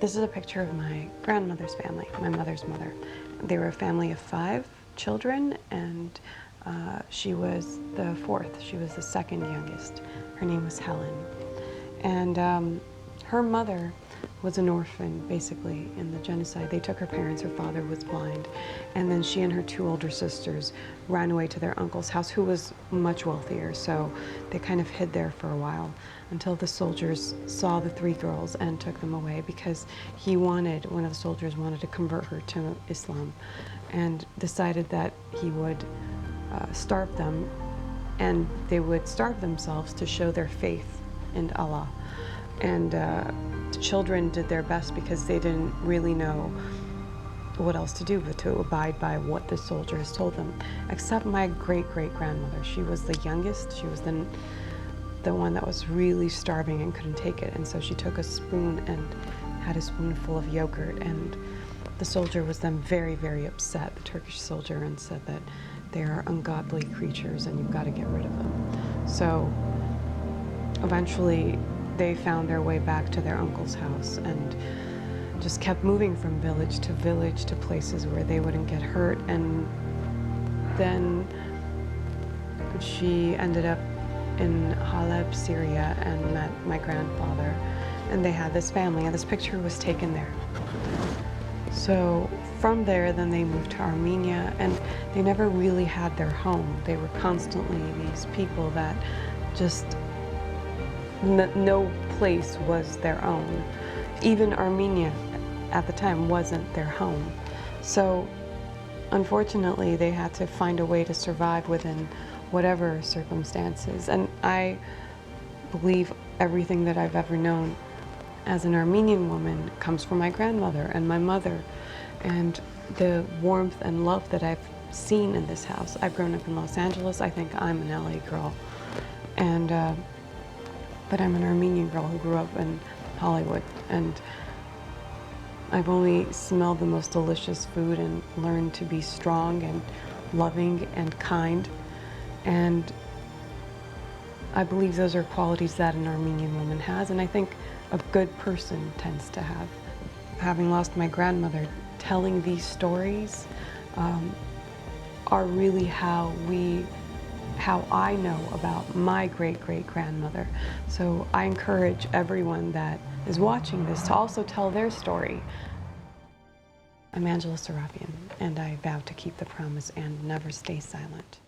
This is a picture of my grandmother's family, my mother's mother. They were a family of 5 children, and she was the 4th. She was the 2nd youngest. Her name was Helen. And her mother was an orphan, basically, in the genocide. They took her parents, her father was blind, and then she and her 2 older sisters ran away to their uncle's house, who was much wealthier, so they kind of hid there for a while until the soldiers saw the 3 girls and took them away, because one of the soldiers wanted to convert her to Islam and decided that he would starve them, and they would starve themselves to show their faith in Allah. And the children did their best because they didn't really know what else to do but to abide by what the soldiers told them. Except my great-great-grandmother. She was the youngest. She was the one that was really starving and couldn't take it. And so she took a spoon and had a spoonful of yogurt. And the soldier was then very, very upset, the Turkish soldier, and said that they are ungodly creatures and you've got to get rid of them. So eventually they found their way back to their uncle's house and just kept moving from village to places where they wouldn't get hurt. And then she ended up in Haleb, Syria, and met my grandfather. And they had this family, and this picture was taken there. So from there, then they moved to Armenia, and they never really had their home. They were constantly these people that just no place was their own. Even Armenia at the time wasn't their home. So unfortunately, they had to find a way to survive within whatever circumstances. And I believe everything that I've ever known as an Armenian woman comes from my grandmother and my mother, and the warmth and love that I've seen in this house. I've grown up in Los Angeles. I think I'm an LA girl. And but I'm an Armenian girl who grew up in Hollywood, and I've only smelled the most delicious food and learned to be strong and loving and kind. And I believe those are qualities that an Armenian woman has, and I think a good person tends to have. Having lost my grandmother, telling these stories are really how I know about my great-great-grandmother. So I encourage everyone that is watching this to also tell their story. I'm Karbis Sarafyan, and I vow to keep the promise and never stay silent.